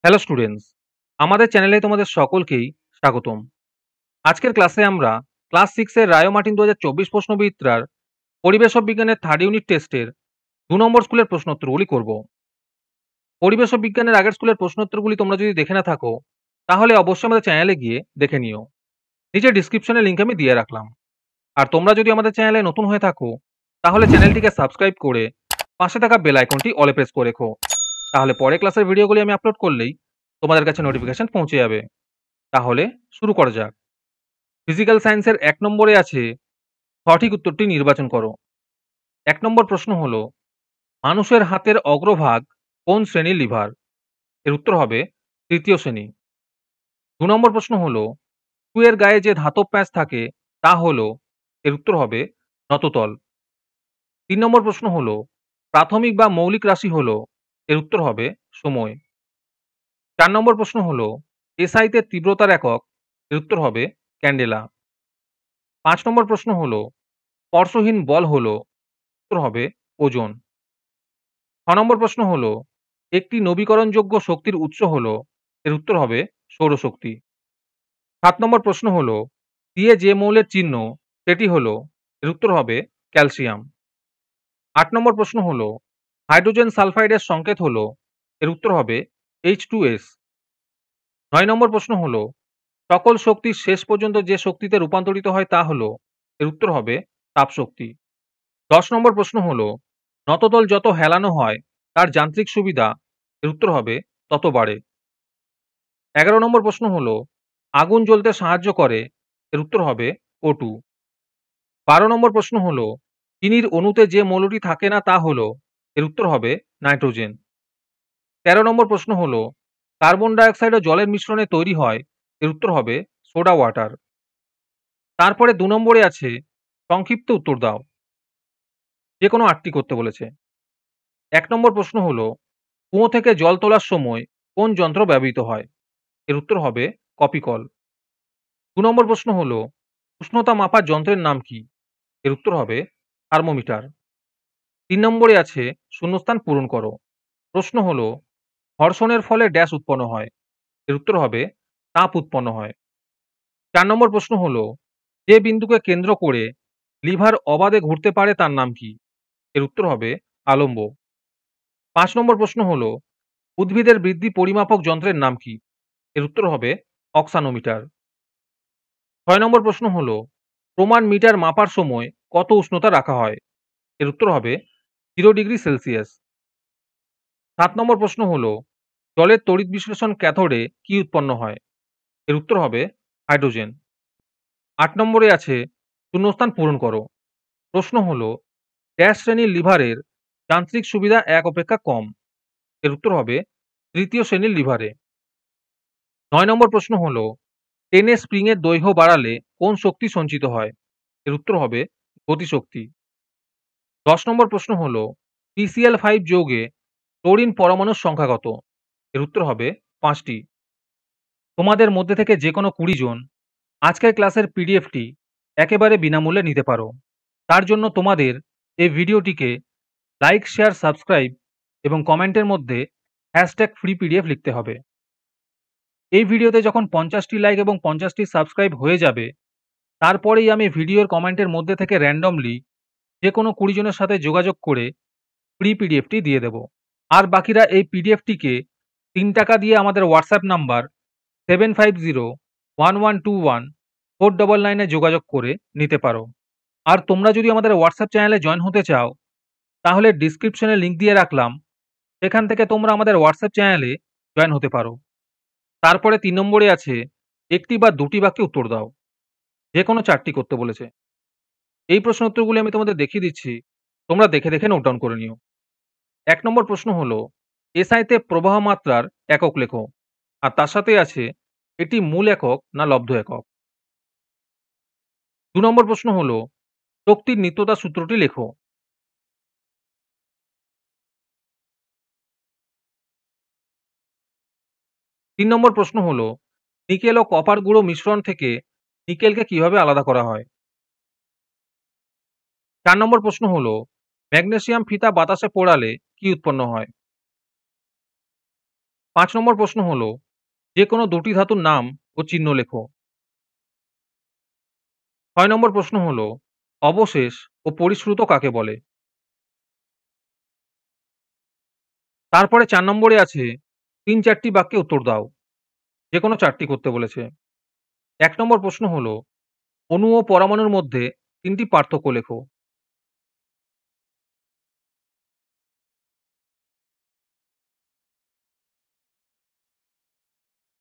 Hello students, আমাদের চ্যানেলে তোমাদের সকলকেই স্বাগতম। আজকের ক্লাসে আমরা ক্লাস 6 এর রায় ও মার্টিন 2024 প্রশ্নবিদ্যার পরিবেশ ও বিজ্ঞানের থার্ড ইউনিট টেস্টের 2 নম্বর স্কুলের প্রশ্নোত্তরগুলি করব। পরিবেশ ও বিজ্ঞানের আগের স্কুলের প্রশ্নোত্তরগুলি তোমরা যদি দেখে না থাকো, তাহলে অবশ্যই আমাদের চ্যানেলে গিয়ে দেখে নিও। নিচে ডিসক্রিপশনে লিংক আমি দিয়ে রাখলাম। আর তোমরা যদি আমাদের চ্যানেলে নতুন হয়ে থাকো, তাহলে চ্যানেলটিকে সাবস্ক্রাইব করে পাশে থাকা বেল আইকনটি অলে প্রেস করে রেখো। তাহলে পরে ক্লাসের ভিডিওগুলি আমি আপলোড করলেই তোমাদের কাছে নোটিফিকেশন পৌঁছে যাবে। তাহলে শুরু করা যাক। ফিজিক্যাল সায়েন্সের 1 নম্বরে আছে সঠিক উত্তরটি নির্বাচন করো। 1 নম্বর প্রশ্ন হলো, মানুষের হাতের অগ্রভাগ কোন শ্রেণীর লিভার? এর উত্তর হবে তৃতীয় শ্রেণী। 2 নম্বর প্রশ্ন হলো, স্ক্রুয়ের গায়ে যে ধাতব প্যাঁচ থাকে তা হলো? এর উত্তর হবে নততল। 3 নম্বর প্রশ্ন হলো, প্রাথমিক বা মৌলিক রাশি হলো? এর উত্তর হবে সময়। 4 নম্বর প্রশ্ন হলো, এসআইতে তীব্রতার একক? এর উত্তর হবে ক্যান্ডেলা। 5 নম্বর প্রশ্ন হলো, স্পর্শহীন বল হলো? উত্তর হবে ওজন। 6 নম্বর প্রশ্ন হলো, একটি নবীকরণযোগ্য শক্তির উৎস হলো? এর উত্তর হবে সৌরশক্তি। 7 নম্বর প্রশ্ন হলো, দিয়ে যে মৌলের চিহ্ন সেটি হলো? এর উত্তর হবে ক্যালসিয়াম। 8 নম্বর প্রশ্ন হলো, হাইড্রোজেন সালফাইডের সংকেত হলো? এর উত্তর হবে H2S। 9 নম্বর প্রশ্ন হলো, সকল শক্তির শেষ পর্যন্ত যে শক্তিতে রূপান্তরিত হয় তা হলো? এর উত্তর হবে তাপশক্তি। 10 নম্বর প্রশ্ন হলো, নততল যত হেলানো হয় তার যান্ত্রিক সুবিধা? এর উত্তর হবে তত বাড়ে। 11 নম্বর প্রশ্ন হলো, আগুন জ্বলতে সাহায্য করে? এর উত্তর হবে O2। 12 নম্বর প্রশ্ন হলো, চিনির অণুতে যে মৌলটি থাকে না তা হলো? এর উত্তর হবে নাইট্রোজেন। 13 নম্বর প্রশ্ন হলো, কার্বন ডাইঅক্সাইড ও জলের মিশ্রণে তৈরি হয়? এর উত্তর হবে সোডা ওয়াটার। তারপরে 2 নম্বরে আছে সংক্ষিপ্ত উত্তর দাও। যে কোনো 8টি করতে বলেছে। 1 নম্বর প্রশ্ন হলো, কুয়ো থেকে জল তোলার সময় কোন যন্ত্র ব্যবহৃত হয়? এর উত্তর হবে কপিকল। 2 নম্বর প্রশ্ন হলো, উষ্ণতা মাপার যন্ত্রের নাম কি? এর উত্তর হবে থার্মোমিটার। 3 নম্বরে আছে শূন্যস্থান পূরণ করো। প্রশ্ন হলো, ঘর্ষণের ফলে ড্যাশ উৎপন্ন হয়? এর উত্তর হবে তাপ উৎপন্ন হয়। 4 নম্বর প্রশ্ন হলো, যে বিন্দুকে কেন্দ্র করে লিভার অবাধে ঘুরতে পারে তার নাম কি? এর উত্তর হবে আলম্ব। 5 নম্বর প্রশ্ন হলো, উদ্ভিদের বৃদ্ধি পরিমাপক যন্ত্রের নাম কি? এর উত্তর হবে অক্সানোমিটার। 6 নম্বর প্রশ্ন হলো, প্রমাণ মিটার মাপার সময় কত উষ্ণতা রাখা হয়? এর উত্তর হবে 0 ডিগ্রি সেলসিয়াস। 7 নম্বর প্রশ্ন হলো, জলের তড়িৎ বিশ্লেষণ ক্যাথোডে কি উৎপন্ন হয়? এর উত্তর হবে হাইড্রোজেন। 8 নম্বরে আছে শূন্যস্থান পূরণ করো। প্রশ্ন হলো, ড্যাশ শ্রেণীর লিভারের যান্ত্রিক সুবিধা 1 অপেক্ষা কম? এর উত্তর হবে তৃতীয় শ্রেণীর লিভারে। 9 নম্বর প্রশ্ন হলো, টেনে স্প্রিং এর দৈর্ঘ্য বাড়ালে কোন শক্তি সঞ্চিত হয়? এর উত্তর হবে গতিশক্তি। 10 নম্বর প্রশ্ন হলো, PCl5 যৌগে ক্লোরিন পরমাণুর সংখ্যা কত? এর উত্তর হবে 5টি। তোমাদের মধ্যে থেকে যে কোনো 20 জন আজকের ক্লাসের পিডিএফটি একেবারে বিনামূল্যে নিতে পারো। তার জন্য তোমাদের এই ভিডিওটিকে লাইক, শেয়ার, সাবস্ক্রাইব এবং কমেন্টের মধ্যে #ফ্রি পিডিএফ লিখতে হবে। এই ভিডিওতে যখন 50টি লাইক এবং 50টি সাবস্ক্রাইব হয়ে যাবে, তারপরেই আমি ভিডিওর কমেন্টের মধ্যে থেকে র্যান্ডমলি যে কোনো 20 জনের সাথে যোগাযোগ করে ফ্রি পিডিএফটি দিয়ে দেব। আর বাকিরা এই পিডিএফটিকে 3 টাকা দিয়ে আমাদের হোয়াটসঅ্যাপ নাম্বার 7501121499 এ যোগাযোগ করে নিতে পারো। আর তোমরা যদি আমাদের হোয়াটসঅ্যাপ চ্যানেলে জয়েন হতে চাও, তাহলে ডিসক্রিপশনে লিংক দিয়ে রাখলাম, সেখান থেকে তোমরা আমাদের হোয়াটসঅ্যাপ চ্যানেলে জয়েন হতে পারো। তারপরে 3 নম্বরে আছে একটি বা দুটি বাক্যে উত্তর দাও। যে কোনো 4টি করতে বলেছে। এই প্রশ্ন উত্তরগুলি আমি তোমাদের দেখিয়ে দিচ্ছি, তোমরা দেখে দেখে নোট ডাউন করে নিও। 1 নম্বর প্রশ্ন হলো, এসআইতে প্রবাহ মাত্রার একক লেখো। আর তার সাথে আছে এটি মূল একক না লব্ধ একক। 2 নম্বর প্রশ্ন হলো, শক্তির নিত্যতা সূত্রটি লেখো। 3 নম্বর প্রশ্ন হলো, নিকেল ও কপার গুঁড়ো মিশ্রণ থেকে নিকেলকে কিভাবে আলাদা করা হয়? 4 নম্বর প্রশ্ন হলো, ম্যাগনেসিয়াম ফিতা বাতাসে পোড়ালে কি উৎপন্ন হয়? ৫ নম্বর প্রশ্ন হলো, যেকোনো দুটি ধাতুর নাম ও চিহ্ন লেখো। ৬ নম্বর প্রশ্ন হলো, অবশেষ ও পরিশ্রুত কাকে বলে? তারপরে ৪ নম্বরে আছে ৩-৪ টি বাক্যে উত্তর দাও। যেকোনো ৪ টি করতে বলেছে। ১ নম্বর প্রশ্ন হলো, অণু ও পরমাণুর মধ্যে ৩ টি পার্থক্য লেখো।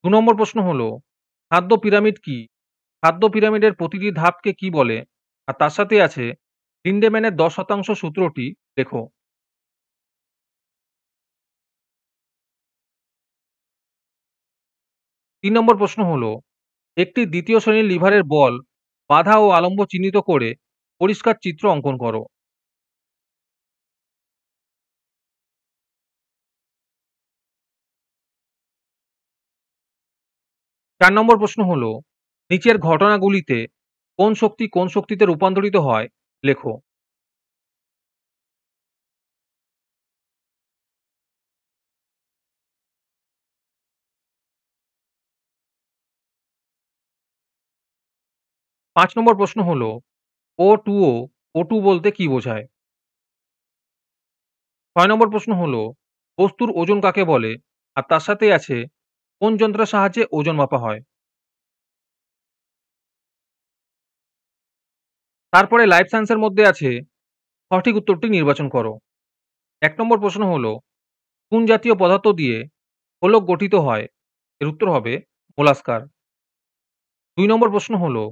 ২ নম্বর প্রশ্ন হলো, খাদ্য পিরামিড কি? খাদ্য পিরামিডের প্রতিটি ধাপকে কি বলে? আর তার সাথে আছে লিন্ডেম্যানের ১০% সূত্রটি লেখো। ৩ নম্বর প্রশ্ন হলো, একটি দ্বিতীয় শ্রেণীর লিভারের বল, বাধা ও আলম্ব চিহ্নিত করে পরিষ্কার চিত্র অঙ্কন করো। ৪ নম্বর প্রশ্ন হলো, নিচের ঘটনাগুলিতে কোন শক্তি কোন শক্তিতে রূপান্তরিত হয় লেখো। ৫ নম্বর প্রশ্ন হলো, O2O, O2 বলতে কি বোঝায়? ৬ নম্বর প্রশ্ন হলো, বস্তুর ওজন কাকে বলে? আর তার সাথে আছে কোন যন্ত্রের সাহায্যে ওজন মাপা হয়? তারপরে লাইফ সায়েন্সের মধ্যে আছে সঠিক উত্তরটি নির্বাচন করো। ১ নম্বর প্রশ্ন হলো, কোন জাতীয় পদার্থ দিয়ে খোলক গঠিত হয়? এর উত্তর হবে মোলাস্কার। ২ নম্বর প্রশ্ন হলো,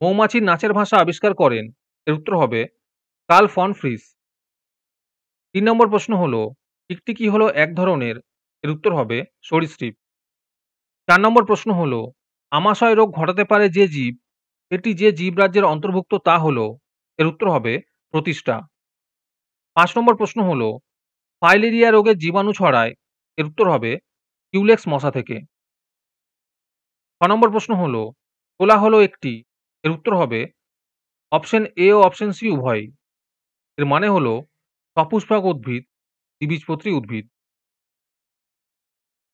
মৌমাছির নাচের ভাষা আবিষ্কার করেন? এর উত্তর হবে কার্ল ফন ফ্রিস। ৩ নম্বর প্রশ্ন হলো, টিকটিকি হলো এক ধরনের, এর উত্তর হবে সরীসৃপ। ৪ নম্বর প্রশ্ন হলো, আমাশয় রোগ ঘটাতে পারে যে জীব, এটি যে জীবরাজ্যের অন্তর্ভুক্ত তা হলো, এর উত্তর হবে প্রতিষ্ঠা। ৫ নম্বর প্রশ্ন হলো, ফাইলেরিয়া রোগের জীবাণু ছড়ায়? এর উত্তর হবে কিউলেক্স মশা থেকে। ৬ নম্বর প্রশ্ন হলো, শোলা হলো একটি, এর উত্তর হবে অপশন এ ও অপশন সি উভয়ই। এর মানে হলো সপুষ্পক উদ্ভিদ, দ্বিবীজপত্রী উদ্ভিদ।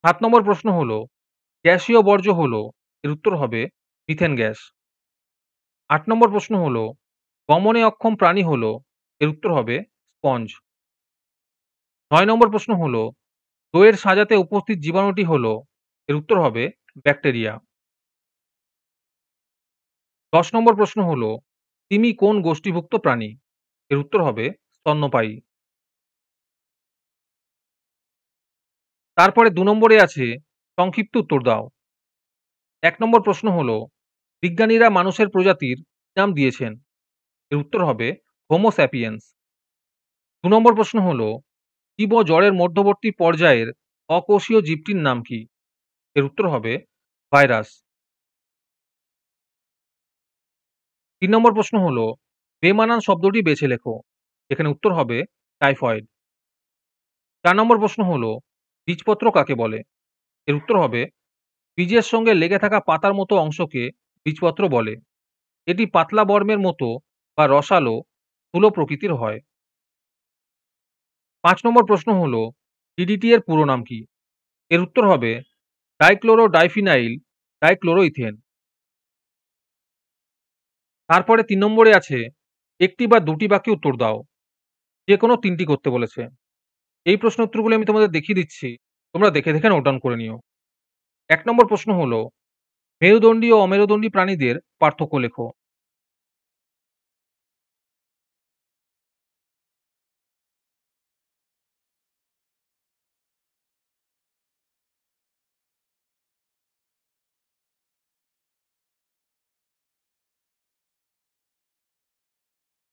৭ নম্বর প্রশ্ন হলো, গ্যাসীয় বর্জ্য হলো, এর উত্তর হবে মিথেন গ্যাস। ৮ নম্বর প্রশ্ন হলো, গমনে অক্ষম প্রাণী হলো, এর উত্তর হবে স্পঞ্জ। ৯ নম্বর প্রশ্ন হলো, দইয়ের সাজাতে উপস্থিত জীবাণুটি হলো, এর উত্তর হবে ব্যাকটেরিয়া। ১০ নম্বর প্রশ্ন হলো, তিমি কোন গোষ্ঠীভুক্ত প্রাণী? এর উত্তর হবে স্তন্যপায়ী। তারপরে ২ নম্বরে আছে সংক্ষিপ্ত উত্তর দাও। ১ নম্বর প্রশ্ন হলো, বিজ্ঞানীরা মানুষের প্রজাতির কি নাম দিয়েছেন? এর উত্তর হবে হোমো স্যাপিয়েন্স। ২ নম্বর প্রশ্ন হলো, জীব ও জড়ের মধ্যবর্তী পর্যায়ের অকোষীয় জীবটির নাম কি? এর উত্তর হবে ভাইরাস। ৩ নম্বর প্রশ্ন হলো, বেমানান শব্দটি বেছে লেখো। এখানে উত্তর হবে টাইফয়েড। ৪ নম্বর প্রশ্ন হলো, বীজপত্র কাকে বলে? এর উত্তর হবে বীজের সঙ্গে লেগে থাকা পাতার মতো অংশকে বীজপত্র বলে। এটি পাতলা বর্মের মতো বা রসালো, স্থূল প্রকৃতির হয়। ৫ নম্বর প্রশ্ন হলো, ডিডিটি এর পুরো নাম কি? এর উত্তর হবে ডাইক্লোরো ডাইফিনাইল ডাইক্লোরোইথেন। তারপরে ৩ নম্বরে আছে একটি বা দুটি বাক্যে উত্তর দাও। যে কোনো ৩ টি করতে বলেছে। এই প্রশ্ন উত্তরগুলো আমি তোমাদের দেখিয়ে দিচ্ছি। তোমরা দেখে, দেখে নোট ডাউন করে নিও। ১ নম্বর প্রশ্ন হলো, মেরুদণ্ডী ও অমেরুদণ্ডী প্রাণীদের পার্থক্য লেখো।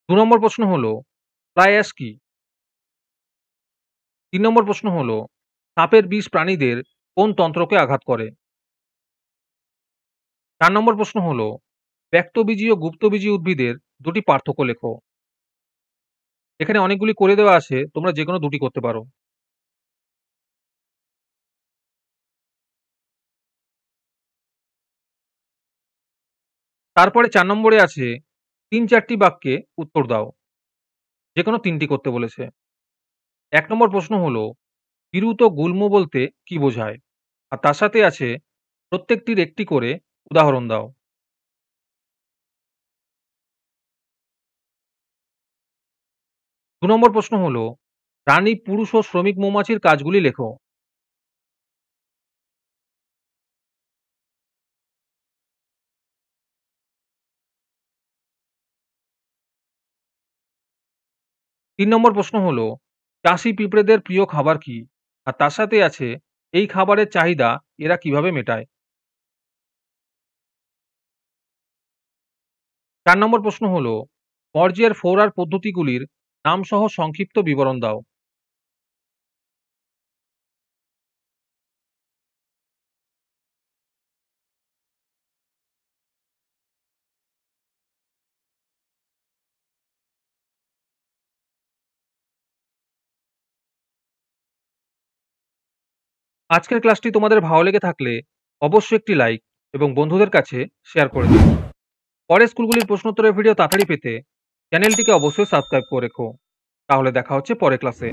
২ নম্বর প্রশ্ন হলো, ফ্লাই অ্যাশ কি? ৩ নম্বর প্রশ্ন হলো, সাপের বিষ প্রাণীদের কোন তন্ত্রকে আঘাত করে? ৪ নম্বর প্রশ্ন হলো, ব্যক্তবীজী ও গুপ্তবীজী উদ্ভিদের দুটি পার্থক্য লেখো। এখানে অনেকগুলি করে দেওয়া আছে, তোমরা যেকোনো দুটি করতে পারো। তারপরে ৪ নম্বরে আছে ৩-৪ টি বাক্যে উত্তর দাও। যেকোনো ৩ টি করতে বলেছে। ১ নম্বর প্রশ্ন হলো, বিরুত গুল্ম বলতে কি বোঝায়? আর তার সাথে আছে প্রত্যেকটির একটি করে উদাহরণ দাও। ২ নম্বর প্রশ্ন হলো, রানী, পুরুষ ও শ্রমিক মৌমাছির কাজগুলি লেখো। ৩ নম্বর প্রশ্ন হলো, চাষী পিঁপড়েদের প্রিয় খাবার কি? আর তার সাথে আছে এই খাবারের চাহিদা এরা কিভাবে মেটায়? ৪ নম্বর প্রশ্ন হলো, বর্জ্যের ফোড়ার পদ্ধতিগুলির নামসহ সংক্ষিপ্ত বিবরণ দাও। আজকের ক্লাসটি তোমাদের ভালো লেগে থাকলে অবশ্যই একটি লাইক এবং বন্ধুদের কাছে শেয়ার করে দিও। পরের স্কুলগুলির প্রশ্নোত্তরের ভিডিও তাড়াতাড়ি পেতে চ্যানেলটিকে অবশ্যই সাবস্ক্রাইব করে রেখো। তাহলে দেখা হচ্ছে পরের ক্লাসে।